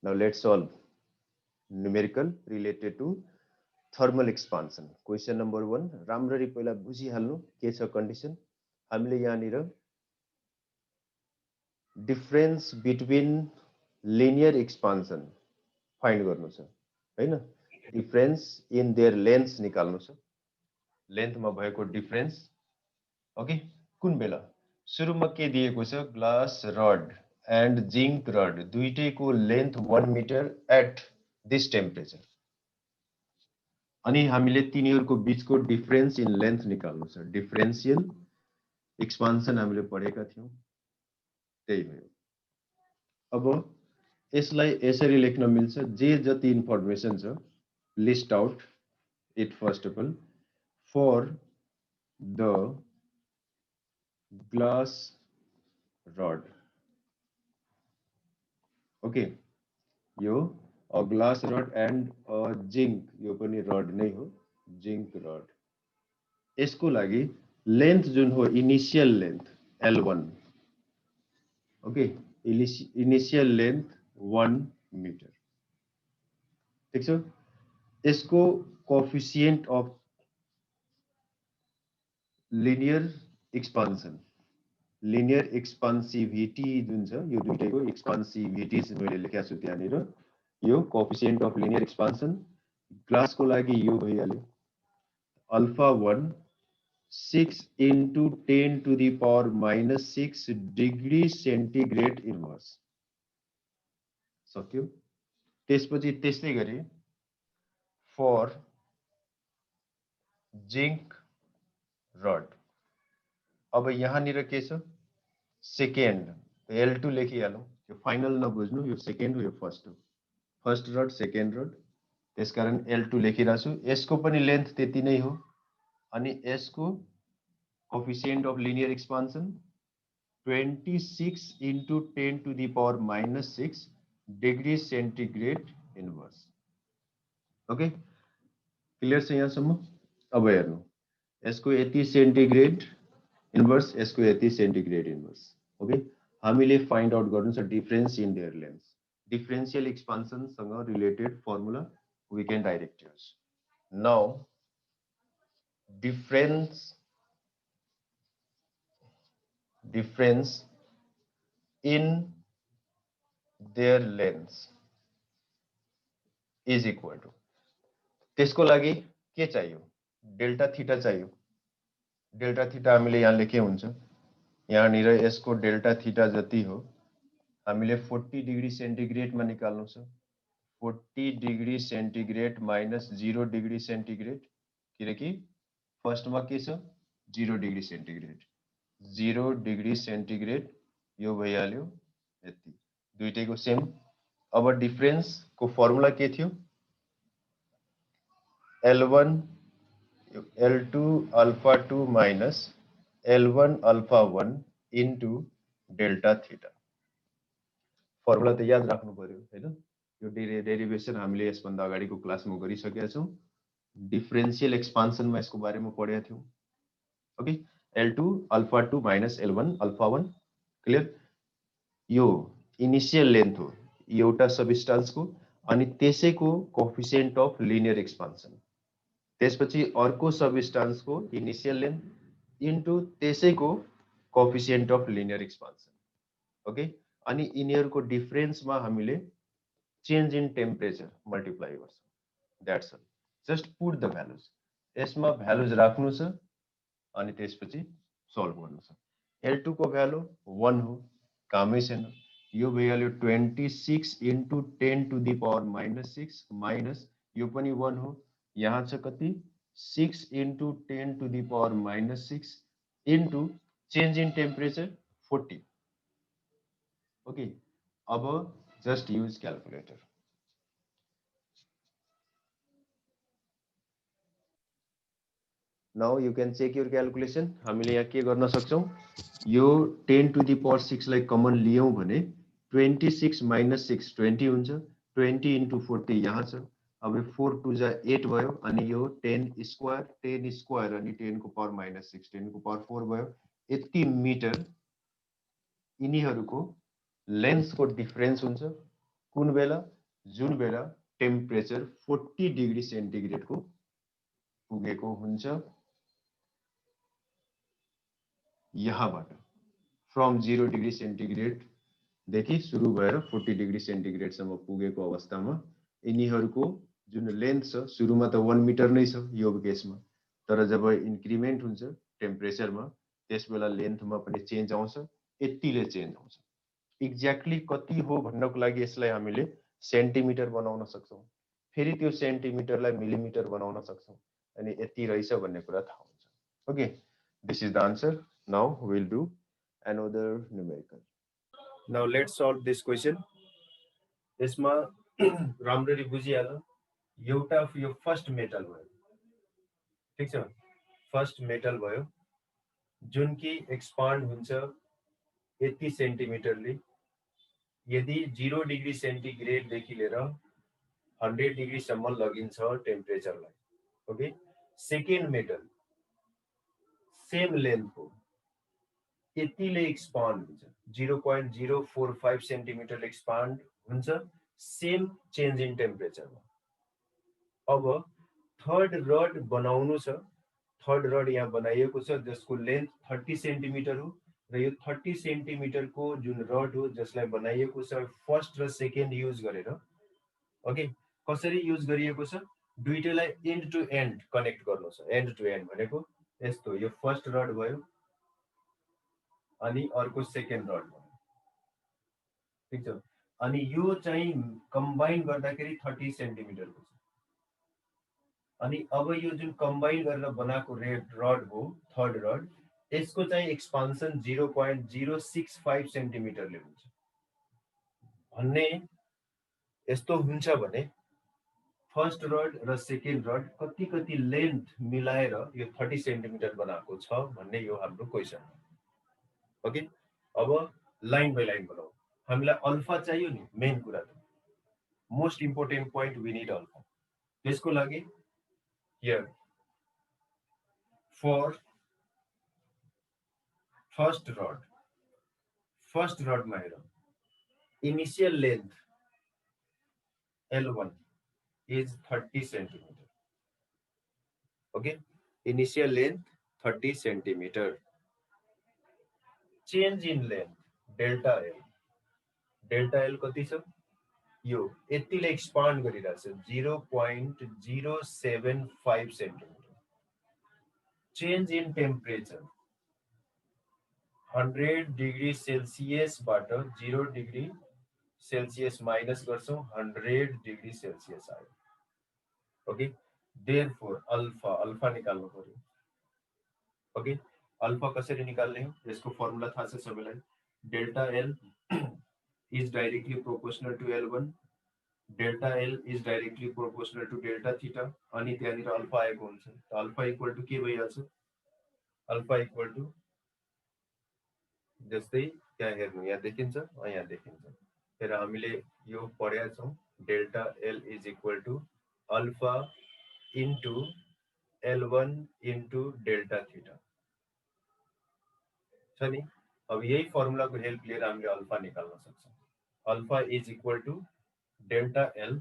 Now let's solve numerical related to thermal expansion. Question number 1 राम्ररी पहिला बुझिहाल्नु के छ कन्डिसन हामीले यहाँनिर difference between linear expansion find गर्नु छ हैन डिफरेन्स इन देयर लेन्थ्स निकाल्नु छ लेन्थमा भएको डिफरेन्स ओके कुन बेला सुरुमा के दिएको छ glass rod and zinc rod दुईटैको length 1 metre at this temperature अनि हामीले तिनीहरुको बीचको डिफरेन्स इन लेन्थ निकाल्नु छ डिफरेन्शियल एक्सपान्सन हामीले पढेका थियौं त्यही भयो अब यसलाई यसरी लेख्न मिल्छ जे जति इन्फर्मेसन छ list out it first of all for the glass rod okay यो a glass rod and a zinc यो पनि रड नै हो जिंक रड यसको लागि लेन्थ जुन हो initial length L1 okay initial length 1 metre ठीक छ यसको coefficient of linear expansion linear expansivity जुन छ यो दुईटैको एक्सपान्सिभिटी मैले लेखेको छु त्यहाँनिर यो coefficient of linear expansion glass को लागि यो भइहाल्यो alpha 1 6 into 10 to the power minus 6 degree centigrade inverse सक्यो त्यसपछि त्यस्तै गरी फर जिंक रड अब यहाँनिर के छ सेकेन्ड L2 लेखिहालौं यो फाइनल नबुझ्नु यो सेकेन्ड हो यो फर्स्ट हो फर्स्ट रड सेकेन्ड रड त्यसकारण L2 लेखिरहेको छु यसको पनि लेन्थ त्यति नै हो अनि यसको coefficient of linear expansion 26 into 10 to the power minus 6 degree centigrade inverse okay clear छ यहाँसम्म अब हेर्नु यसको यति सेन्टिग्रेड इन्भर्स यसको यति सेन्टिग्रेड इन्भर्स ओके हामीले फाइन्ड आउट गर्नु छ difference in their lengths differential expansion सँग related formula we can direct use now difference in their lengths is equal to त्यसको लागि के चाहियो डेल्टा थीटा चाहियो डेल्टा थीटा हामीले यहाँ लेखे हुन्छ यहाँनिर यसको डेल्टा थीटा जति हो हामीले 40 डिग्री सेन्टिग्रेड मा निकाल्नु छ 40 degree centigrade minus 0 degree centigrade किनकि फर्स्टमा के छ 0 डिग्री सेन्टिग्रेड 0 डिग्री सेन्टिग्रेड यो भइहाल्यो यति दुईटैको सेम अब डिफरेन्स को फर्मुला के थियो L1 L2 alpha 2 minus L1 alpha 1 into delta theta formula त याद राख्नु पर्यो हैन यो डेरिभेसन हामीले यसभन्दा अगाडिको क्लासमा गरिसकेका छौं डिफरेन्शियल एक्सपान्सनमा यसको बारेमा पढेका थियौं okay L2 alpha 2 minus L1 alpha 1 clear यो इनिशियल लेन्थ हो एउटा सबस्टान्स को अनि त्यसैको कोएफिसिएन्ट अफ लिनियर एक्सपान्सन त्यसपछि अर्को सबस्टान्स को इनिशियल लेन्थ इन्टु त्यसैको coefficient of linear expansion okay अनि यिनीहरुको डिफरेन्समा हामीले चेन्ज इन टेम्परेचर मल्टिप्लाई गर्छौं that's all just put the values यसमा भ्यालुज राख्नु छ अनि त्यसपछि सल्भ गर्नु छ L2 को भ्यालु 1 हो कामै छैन यो भइहाल्यो 26 into 10 to the power minus 6 minus यो पनि 1 हो यहाँ छ कति 6 into 10 to the power minus 6 into change in temperature 40 okay अब just use calculator now you can check your calculation हामीले यहाँ के गर्न सक्छौं यो 10 to the power 6 लाई कमन लियौं भने 26 minus 6 20 हुन्छ 20 into 40 यहाँ छ अब 4 2 जा 8 भयो अनि यो 10 स्क्वायर अनि 10 को पावर minus 6 10 को पावर 4 भयो यति मिटर यिनीहरुको लेन्थ को डिफरेन्स हुन्छ कुन बेला जुन बेला टेम्परेचर 40 डिग्री सेन्टिग्रेड को पुगेको हुन्छ यहाँबाट फ्रम 0 डिग्री सेन्टिग्रेड देखि सुरु भएर 40 डिग्री सेन्टिग्रेड सम्म पुगेको अवस्थामा यिनीहरूको जुन लेन्थ छ सुरुमा त 1 मिटर नै छ यो केसमा तर जब इन्क्रिमेन्ट हुन्छ टेम्परेचरमा त्यसबेला लेन्थमा पनि चेन्ज आउँछ यतिले चेन्ज आउँछ एक्ज्याक्टली कति हो भन्नको लागि यसलाई हामीले सेन्टिमिटर बनाउन सक्छौं फेरि त्यो सेन्टिमिटरलाई मिलिमिटर बनाउन सक्छौं अनि यति रहेछ भन्ने कुरा थाहा हुन्छ okay this is the answer now we will do another numerical now let's solve this question यसमा राम्ररी बुझिहाल एउटा यो फर्स्ट मेटल भयो ठीक छ फर्स्ट मेटल भयो जुन कि एक्सपान्ड हुन्छ 80 सेन्टिमिटरले यदि 0 डिग्री सेन्टिग्रेड देखि लिएर 100 डिग्री सम्म लगिन्छ टेम्परेचरलाई okay second metal same length को यतिले एक्सपान्ड हुन्छ 0.045 सेन्टिमिटर एक्सपान्ड हुन्छ सेम चेन्ज इन टेम्परेचरमा अब थर्ड रड बनाउनु छ थर्ड रड यहाँ बनाइएको छ जसको लेन्थ 30 सेन्टिमिटर हो र यो 30 सेन्टिमिटर को जुन रड हो जसलाई बनाइएको छ फर्स्ट र सेकेन्ड युज गरेर ओके कसरी युज गरिएको छ दुईटैलाई एन्ड टु एन्ड कनेक्ट गर्नु छ एन्ड टु एन्ड भनेको यस्तो यो फर्स्ट रड भयो अनि अर्को सेकेन्ड रड भयो ठीक छ अनि यो चाहिँ कम्बाइन गर्दाखेरि 30 सेन्टिमिटर को छ अनि अब यो जुन कम्बाइन गरेर बनाएको रड हो थर्ड रड यसको चाहिँ एक्सपान्सन 0.065 सेन्टिमिटरले हुन्छ भन्ने यस्तो हुन्छ भने फर्स्ट रड र सेकेन्ड रड कति कति लेन्थ मिलाएर यो 30 सेन्टिमिटर बनाएको छ भन्ने यो हाम्रो क्वेशन हो ओके अब लाइन बाइ लाइन बनाऊ हामीलाई अल्फा चाहियो नि मेन कुरा त most important point we need alpha त्यसको लागि हियर फर फर्स्ट रड मा हेर initial length L1 is 30 centimeter. Okay, initial length 30 centimeter. Change in length delta L. Delta L कति छ यो यतिले एक्सपान्ड गरिरहेछ 0.075 centimetre. Change in temperature 100 degree Celsius बाट 0 डिग्री सेल्सियस माइनस गर्छौं 100 डिग्री सेल्सियस आयो ओके देयरफोर अल्फा निकाल्नु पर्यो ओके अल्फा कसरी निकाल्ने हो यसको फर्मुला थाहा छ सबैलाई delta L is directly proportional to L1 delta L is directly proportional to delta theta अनि त्यहाँनिर अल्फा आएको हुन्छ त अल्फा इक्वल टु के भइहाल्छ अल्फा इक्वल टु जस्तै त्यहाँ हेर्नु यहाँ देखिन्छ यहाँ देखिन्छ र हामीले यो पढेका छौं delta L is equal to alpha into L1 into delta theta छ नि अब यही फर्मुला को हेल्प लिएर हामीले अल्फा निकाल्न सक्छौं alpha is equal to delta L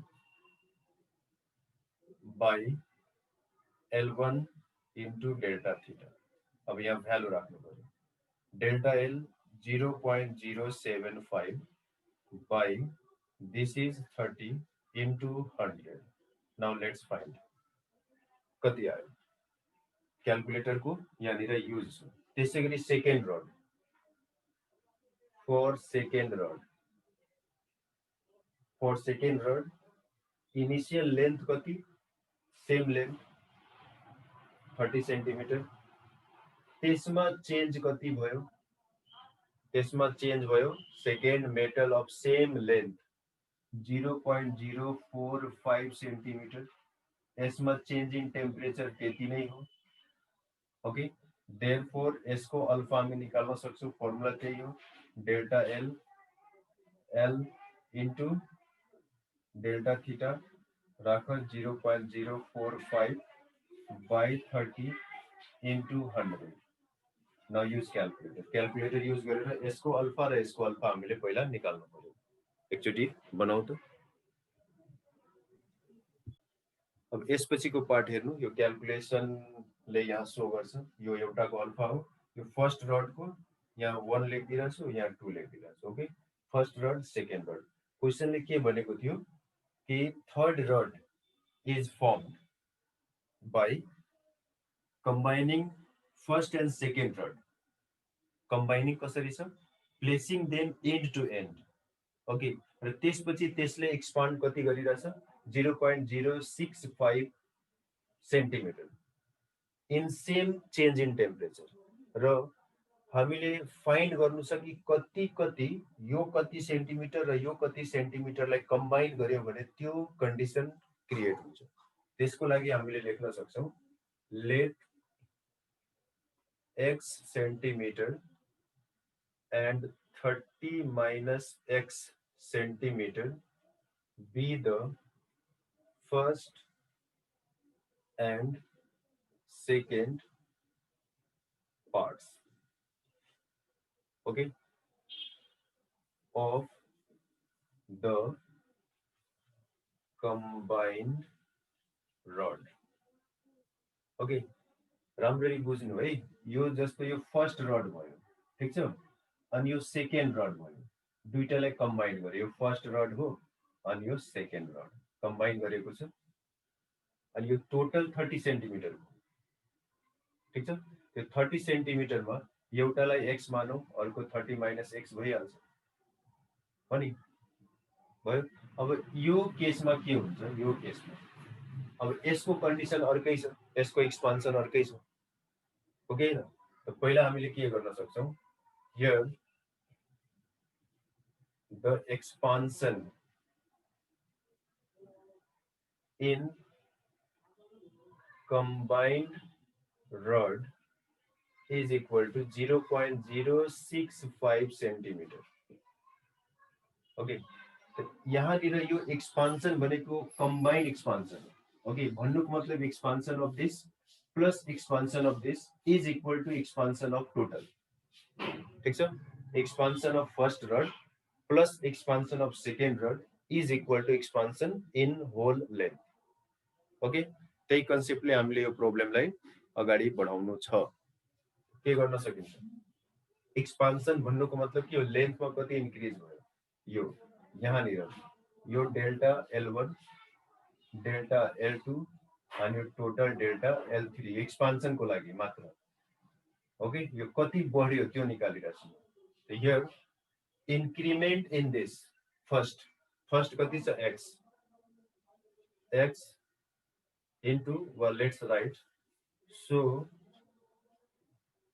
by L1 into delta theta अब यहाँ भ्यालु राख्नु पर्यो delta L 0.075 by this is 30 into 100. Now let's find कति आयो क्याल्कुलेटर को यहाँनिर युज त्यसैगरी second rod for second rod initial length कति सेम लेन्थ 30 सेन्टिमिटर त्यसमा चेन्ज कति भयो त्यसमा चेन्ज भयो second metal of same length 0.045 centimetre यसमा चेन्ज इन टेम्परेचर त्यति नै हो ओके देयरफोर यसको अल्फा हामी निकाल्न सक्छौं फर्मुला त्यही हो delta L into delta theta राख 0.045 by 30 into 100 now use calculator use गरेर यसको अल्फा र यसको अल्फा हामीले पहिला निकाल्नु पर्यो एकचोटि बनाऊ त। अब यसपछिको पार्ट हेर्नु, यो क्याल्कुलेसनले यहाँ सो गर्छ, यो एउटाको अल्फा हो, यो फर्स्ट रडको यहाँ 1 लेखिदिरहेको छु, यहाँ 2 लेखिदिरहेको छु। Okay, first rod second rod. क्वेसनले के भनेको थियो कि third rod is formed by combining first and second rod. Combining कसरी छ? Placing them end to end. Okay, र त्यसपछि त्यसले एक्सपान्ड कति गरिरहेछ? 0.065 centimetre in same change in temperature. र हामीले फाइन्ड गर्नु छ कि कति कति यो कति सेन्टिमिटर र यो कति सेन्टिमिटरलाई कम्बाइन गर्यो भने त्यो कन्डिसन क्रिएट हुन्छ। त्यसको लागि हामीले लेख्न सक्छौँ let x centimetre and 30 minus x centimeter be the first and second parts, okay, of the combined rod. Okay, राम्ररी बुझ्नु है। यो जस्तो यो फर्स्ट रड भयो, ठीक छ, अनि यो सेकेन्ड रड भयो, दुईटालाई कम्बाइन गर्यो। यो फर्स्ट रड हो अनि यो सेकेन्ड रड कम्बाइन गरेको छ, अनि यो टोटल 30 सेन्टिमिटर हो, ठीक छ। त्यो 30 सेन्टिमिटरमा एउटालाई x मानौ, अर्को 30 माइनस x भइहाल्छ, हो नि, भयो। अब यो केसमा के हुन्छ? यो केसमा अब यसको कन्डिसन अर्कै छ, यसको एक्सपान्सन अर्कै छ, ओके न। त पहिला हामीले के गर्न सक्छौँ? Here the expansion in combined rod is equal to 0.065 centimetre. Okay, यहाँनिर यो एक्सपान्सन भनेको कम्बाइन्ड एक्सपान्सन हो। ओके, भन्नुको मतलब expansion of this plus expansion of this is equal to expansion of total, ठीक छ। Expansion of first rod plus expansion of second rod is equal to expansion in whole length. Okay, त्यही कन्सेप्टले हामीले यो प्रब्लमलाई अगाडि बढाउनु छ। के गर्न सकिन्छ? एक्सपान्सन भन्नुको मतलब के हो? लेन्थमा कति इन्क्रिज भयो? यो यहाँनिर यो डेल्टा L1 डेल्टा L2 अनि यो टोटल डेल्टा L3 एक्सपान्सनको लागि मात्र। ओके, यो कति बढ्यो त्यो निकालिरहेछु। Here increment in this first कति छ? x into, well, let's write, so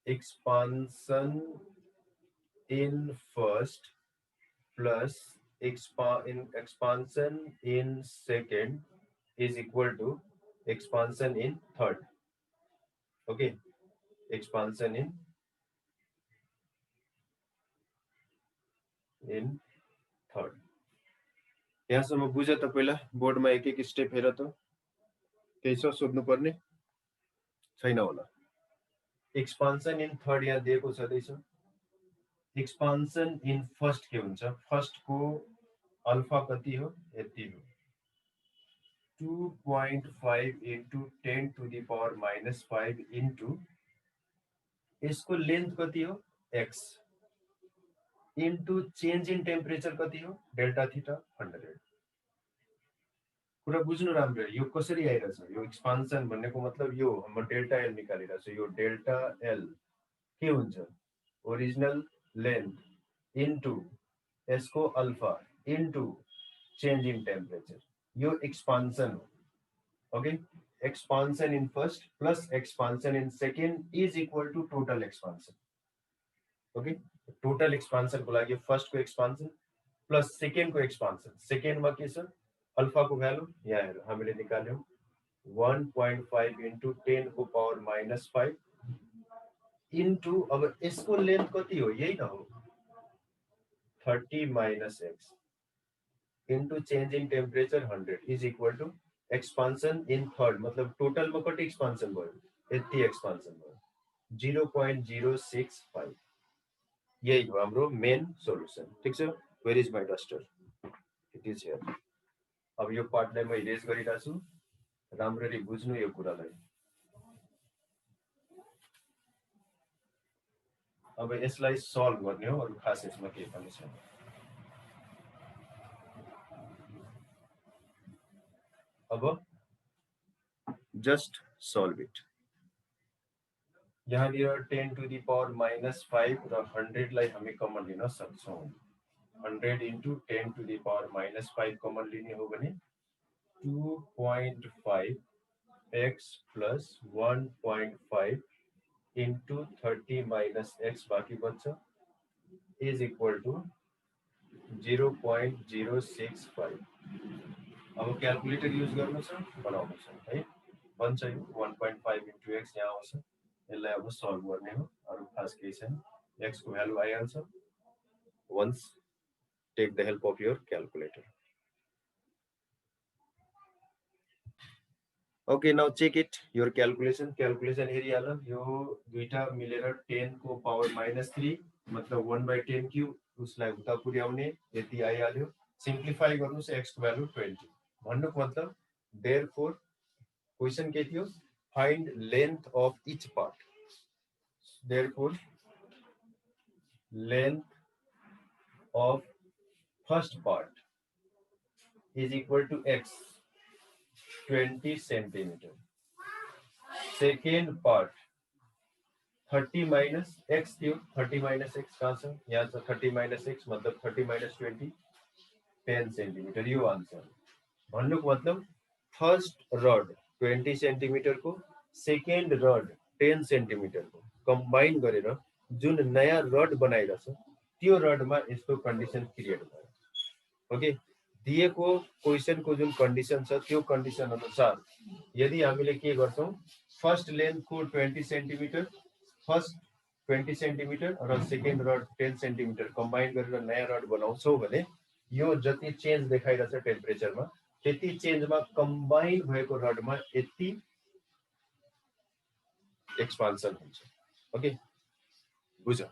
expansion in first plus expansion in second is equal to expansion in third. Okay, expansion in third। यहाँसम्म बुझ त? पहिला बोर्डमा एक एक स्टेप हेर त, केही छ सोध्नु पर्ने? छैन होला। एक्सपान्सन इन थर्ड यहाँ दिएको छँदैछ। एक्सपान्सन इन फर्स्ट के हुन्छ? फर्स्टको अल्फा कति हो? यति हो, 2.5 into 10 to the power minus 5 into यसको लेन्थ कति हो? x into change in temperature कति हो? Delta theta 100। कुरा बुझ्नु राम्रो, यो कसरी आइरहेछ? यो एक्सपान्सन भन्नेको मतलब यो म डेल्टा एल निकालिरहेछु। यो डेल्टा एल के हुन्छ? ओरिजिनल लेन्थ इन्टु यसको alpha into change in temperature, यो एक्सपान्सन हो। Okay, expansion in first plus expansion in second is equal to total expansion. Okay, total एक्सपान्सनको लागि फर्स्टको एक्सपान्सन प्लस सेकेन्डको एक्सपान्सन। सेकेन्डमा के छ? अल्फाको भ्यालु यहाँ हेर, हामीले निकाल्यौँ 1.5 into 10 को पावर माइनस 5 इन्टु, अब यसको लेन्थ कति हो? यही न हो, 30 minus x into change in temperature 100 is equal to expansion in third, मतलब टोटलमा कति एक्सपान्सन भयो? यति एक्सपान्सन भयो, 0.065। यही हो हाम्रो मेन सोल्युसन, ठीक छ। Where is my duster? It is here. अब यो पार्टलाई म इरेज गरिरहेछु, राम्ररी बुझ्नु यो कुरालाई। अब यसलाई सल्भ गर्ने हो, अरु खास यसमा केही पनि छैन। अब जस्ट सल्भ इट। यहाँनिर 10 to the power -5 र 100 लाई हामी कमन लिन सक्छौं। 100 into 10 to the power -5 common लिने हो भने 2.5 x plus 1.5 into 30 minus x बाँकी बच्छ is equal to 0.065। अब क्याल्कुलेटर युज गर्नु छ, बनाउनु छ है, बन्छ यो 1.5 into x यहाँ आउँछ। यसलाई अब सल्भ गर्ने हो, अरु खास केही छैन। x को भ्यालु आइहाल्छ। once take the help of your calculator। Okay, now check it your calculation हेरिहाल। यो दुईटा मिलेर 10 को पावर -3 मतलब 1/10 क्यूब, उसलाई उता पुर्याउने यति आइहाल्यो। सिम्प्लिफाई गर्नुस्, x को भ्यालु 20 भन्नुको मतलब therefore क्वेशन के थियो, find length of each part। therefore length of first part is equal to x 20 centimeter। second part 30 minus x थियो, 30 minus x कहाँ छ, यहाँ छ 30 minus x मतलब 30 minus 20 10 सेन्टिमिटर। यो आन्सर भन्नुको मतलब फर्स्ट रड 20 सेन्टिमिटर को, सेकेन्ड रड 10 सेन्टिमिटर को कम्बाइन गरेर जुन नयाँ रड बनाइरहेछ त्यो रडमा यस्तो कन्डिसन क्रिएट भयो। ओके, दिएको क्वेशनको जुन कन्डिसन छ त्यो कन्डिसन अनुसार यदि हामीले के गर्छौं, फर्स्ट लेन्थ को 20 सेन्टिमिटर, फर्स्ट 20 सेन्टिमिटर र सेकेन्ड रड 10 सेन्टिमिटर कम्बाइन गरेर नयाँ रड बनाउँछौं भने यो जति चेन्ज देखाइरहेछ टेम्परेचरमा त्यति चेन्जमा कम्बाइन भएको रडमा यति एक्सपान्सन हुन्छ। ओके, बुझ्यो?